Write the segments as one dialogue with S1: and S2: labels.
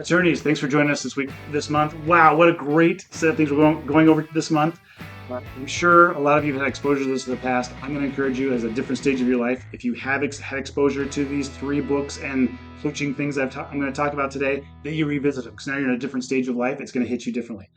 S1: Attorneys, thanks for joining us this month. Wow, what a great set of things we're going over this month. I'm sure a lot of you have had exposure to this in the past. I'm going to encourage you as a different stage of your life. If you have had exposure to these three books and coaching things I'm going to talk about today, that you revisit them because now you're in a different stage of life. It's going to hit you differently.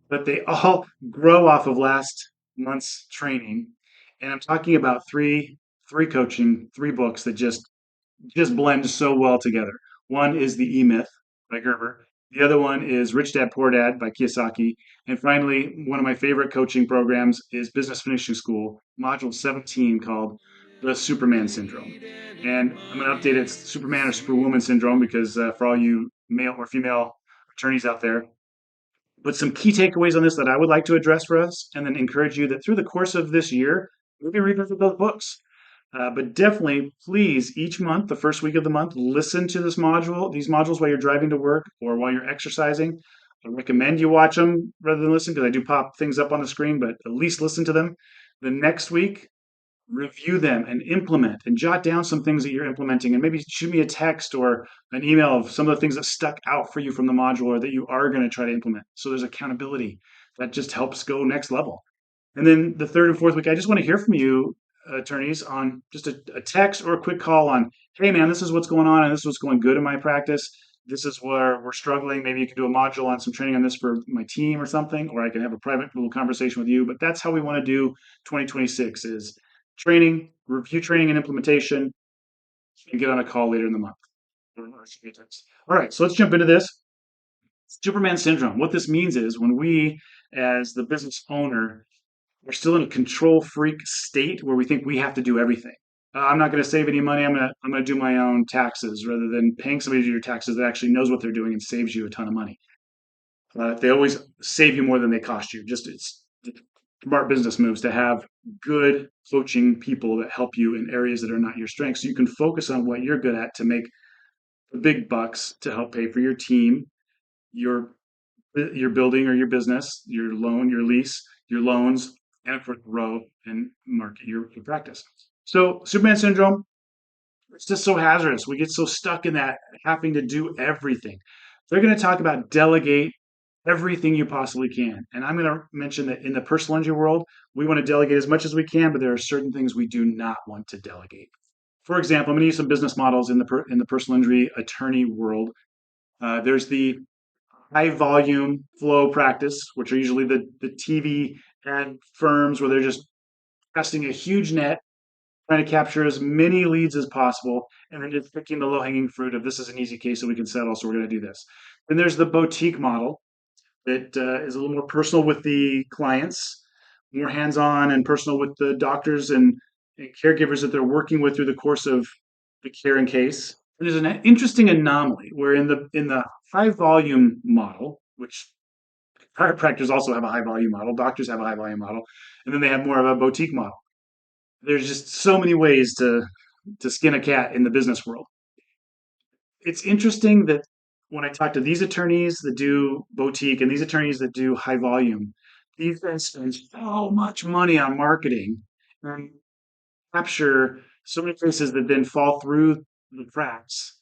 S1: But they all grow off of last month's training, and I'm talking about three books that just blend so well together. One is the E Myth by Gerber. The other one is Rich Dad Poor Dad by Kiyosaki. And finally, one of my favorite coaching programs is Business Finishing School, Module 17, called The Superman Syndrome. And I'm going to update it Superman or Superwoman Syndrome because for all you male or female attorneys out there, but some key takeaways on this that I would like to address for us, and then encourage you that through the course of this year, maybe revisit those books. But definitely, please, each month, the first week of the month, listen to these modules while you're driving to work or while you're exercising. I recommend you watch them rather than listen because I do pop things up on the screen, but at least listen to them. The next week, review them and implement and jot down some things that you're implementing and maybe shoot me a text or an email of some of the things that stuck out for you from the module or that you are going to try to implement. So there's accountability that just helps go next level. And then the third and fourth week, I just want to hear from you, attorneys, on just a text or a quick call on, hey, man, this is what's going on and this is what's going good in my practice. This is where we're struggling. Maybe you can do a module on some training on this for my team or something, or I can have a private little conversation with you. But that's how we want to do 2026 is training, review training and implementation, and get on a call later in the month. All right, so let's jump into this. Superman syndrome. What this means is when we, as the business owner, we're still in a control freak state where we think we have to do everything. I'm not going to save any money. I'm going to do my own taxes rather than paying somebody to do your taxes that actually knows what they're doing and saves you a ton of money. They always save you more than they cost you. Just it's smart business moves to have good coaching people that help you in areas that are not your strengths. So you can focus on what you're good at to make the big bucks to help pay for your team, your your building or your business, your loan, your lease, your loans, and of course grow and market your practice. So Superman syndrome, it's just so hazardous. We get so stuck in that having to do everything. They're going to talk about delegate everything you possibly can. And I'm going to mention that in the personal injury world, we want to delegate as much as we can, but there are certain things we do not want to delegate. For example, I'm going to use some business models in the personal injury attorney world. There's the high volume flow practice, which are usually the TV ad firms where they're just casting a huge net, trying to capture as many leads as possible, and then just picking the low hanging fruit of this is an easy case that we can settle, so we're going to do this. Then there's the boutique model that is a little more personal with the clients, more hands on and personal with the doctors and caregivers that they're working with through the course of the care and case. There's an interesting anomaly where in the high volume model, which chiropractors also have a high volume model, doctors have a high volume model, and then they have more of a boutique model. There's just so many ways to skin a cat in the business world. It's interesting that when I talk to these attorneys that do boutique and these attorneys that do high volume, these guys spend so much money on marketing and capture so many cases that then fall through the cracks.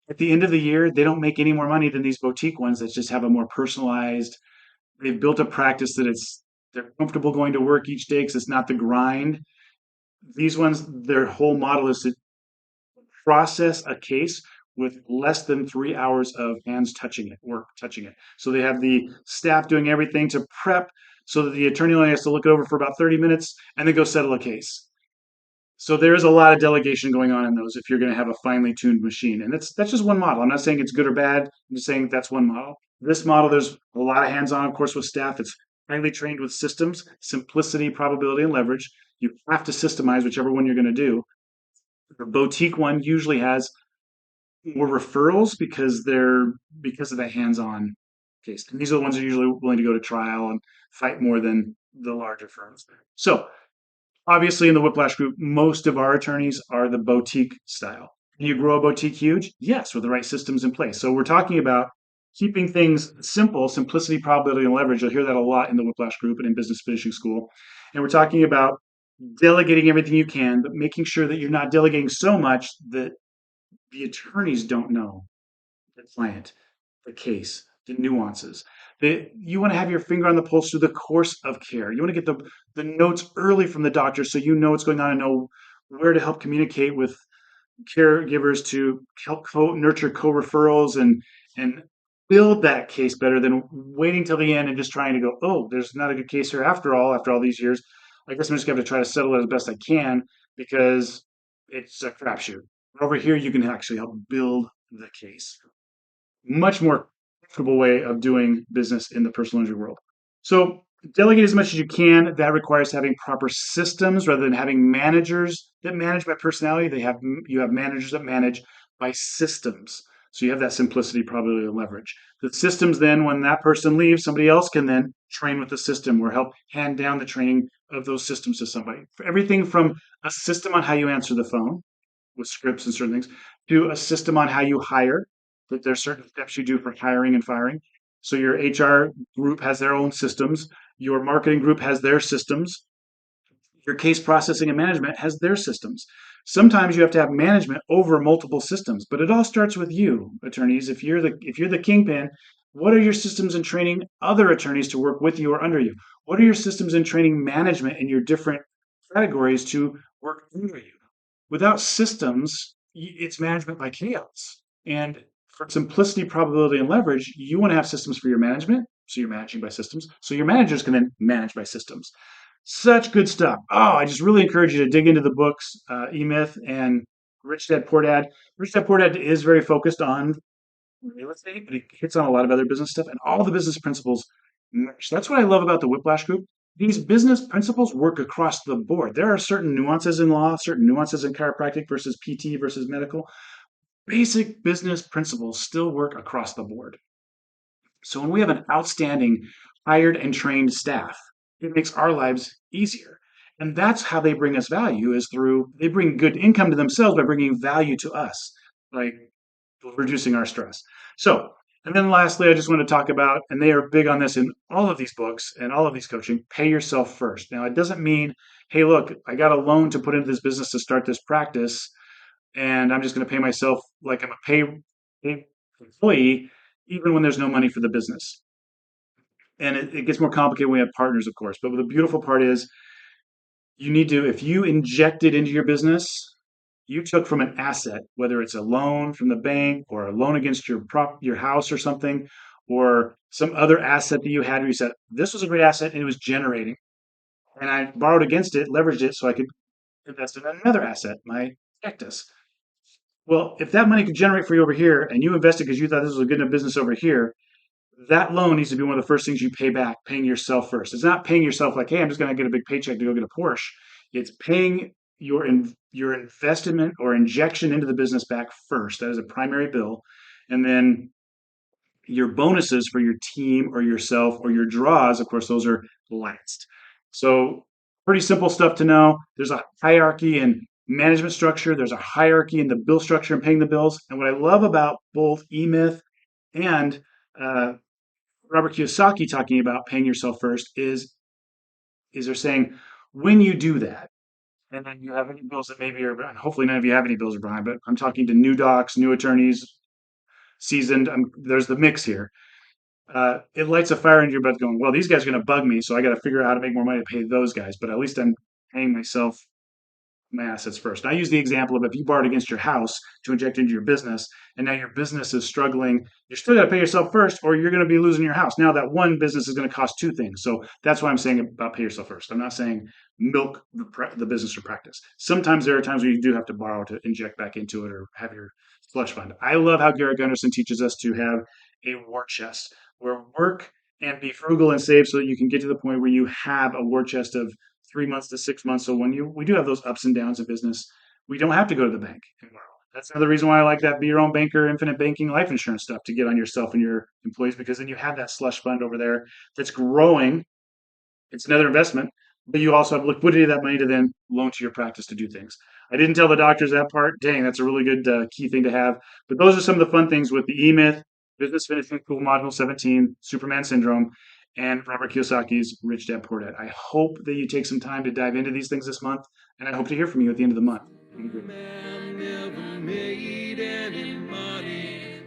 S1: At the end of the year, they don't make any more money than these boutique ones that just have a more personalized. They've built a practice that they're comfortable going to work each day because it's not the grind. These ones, their whole model is to process a case with less than 3 hours of hands touching it, work touching it. So they have the staff doing everything to prep so that the attorney only has to look it over for about 30 minutes and then go settle a case. So there is a lot of delegation going on in those if you're going to have a finely tuned machine. And that's just one model. I'm not saying it's good or bad. I'm just saying that's one model. This model, there's a lot of hands on, of course, with staff. It's highly trained with systems, simplicity, probability, and leverage. You have to systemize whichever one you're going to do. The boutique one usually has more referrals because of that hands-on case. And these are the ones that are usually willing to go to trial and fight more than the larger firms. So obviously in the Whiplash group, most of our attorneys are the boutique style. Can you grow a boutique huge? Yes, with the right systems in place. So we're talking about keeping things simple, simplicity, probability, and leverage. You'll hear that a lot in the Whiplash group and in Business Finishing School. And we're talking about delegating everything you can, but making sure that you're not delegating so much that the attorneys don't know the client. the case, the nuances. You want to have your finger on the pulse through the course of care. You want to get the notes early from the doctor so you know what's going on and know where to help communicate with caregivers to help nurture co-referrals and build that case better than waiting till the end and just trying to go, oh, there's not a good case here after all these years. I guess I'm just going to try to settle it as best I can because it's a crapshoot. Over here, you can actually help build the case. Much more comfortable way of doing business in the personal injury world. So delegate as much as you can. That requires having proper systems rather than having managers that manage by personality. You have managers that manage by systems. So you have that simplicity, probability, and leverage. The systems then, when that person leaves, somebody else can then train with the system or help hand down the training of those systems to somebody. For everything from a system on how you answer the phone with scripts and certain things, to a system on how you hire, that there's certain steps you do for hiring and firing. So your HR group has their own systems, your marketing group has their systems, your case processing and management has their systems. Sometimes you have to have management over multiple systems, but it all starts with you, attorneys. If you're the kingpin, what are your systems in training other attorneys to work with you or under you? What are your systems in training management in your different categories to work under you? Without systems, it's management by chaos. And for simplicity, probability, and leverage, you want to have systems for your management. So you're managing by systems. So your managers can then manage by systems. Such good stuff. Oh, I just really encourage you to dig into the books, E-Myth and Rich Dad Poor Dad. Rich Dad Poor Dad is very focused on real estate, but he hits on a lot of other business stuff and all the business principles mesh. That's what I love about the Whiplash Group. These business principles work across the board. There are certain nuances in law, certain nuances in chiropractic versus PT versus medical. Basic business principles still work across the board. So when we have an outstanding hired and trained staff, it makes our lives easier. And that's how they bring us value is through they bring good income to themselves by bringing value to us, like reducing our stress. So, and then lastly, I just want to talk about, and they are big on this in all of these books and all of these coaching, pay yourself first. Now, it doesn't mean, hey, look, I got a loan to put into this business to start this practice, and I'm just going to pay myself like I'm a pay employee, even when there's no money for the business. And it gets more complicated when we have partners, of course. But the beautiful part is you need to, if you inject it into your business, you took from an asset, whether it's a loan from the bank or a loan against your house or something, or some other asset that you had where you said, this was a great asset and it was generating. And I borrowed against it, leveraged it so I could invest in another asset, my cactus. Well, if that money could generate for you over here and you invested because you thought this was a good enough business over here, that loan needs to be one of the first things you pay back, paying yourself first. It's not paying yourself like, hey, I'm just going to get a big paycheck to go get a Porsche. It's paying your investment or injection into the business back first. That is a primary bill. And then your bonuses for your team or yourself or your draws, of course, those are last. So pretty simple stuff to know. There's a hierarchy in management structure. There's a hierarchy in the bill structure and paying the bills. And what I love about both E-Myth and Robert Kiyosaki talking about paying yourself first is they're saying when you do that, and then you have any bills that maybe are behind. Hopefully, none of you have any bills are behind, but I'm talking to new docs, new attorneys, seasoned. There's the mix here. It lights a fire in your butt going, well, these guys are going to bug me, so I got to figure out how to make more money to pay those guys. But at least I'm paying myself my assets first. And I use the example of if you borrowed against your house to inject into your business, and now your business is struggling, you're still got to pay yourself first, or you're going to be losing your house. Now that one business is going to cost two things. So that's why I'm saying about pay yourself first. I'm not saying milk the business or practice. Sometimes there are times where you do have to borrow to inject back into it or have your slush fund. I love how Garrett Gunderson teaches us to have a war chest where work and be frugal and save so that you can get to the point where you have a war chest of 3 months to 6 months. So when we do have those ups and downs in business, we don't have to go to the bank and borrow. That's another reason why I like that be your own banker, infinite banking, life insurance stuff to get on yourself and your employees, because then you have that slush fund over there that's growing. It's another investment, but you also have liquidity of that money to then loan to your practice to do things. I didn't tell the doctors that part. Dang, that's a really good key thing to have. But those are some of the fun things with the E-Myth, Business Finishing School Module 17, Superman Syndrome, and Robert Kiyosaki's Rich Dad Poor Dad. I hope that you take some time to dive into these things this month, and I hope to hear from you at the end of the month. Man never made any money.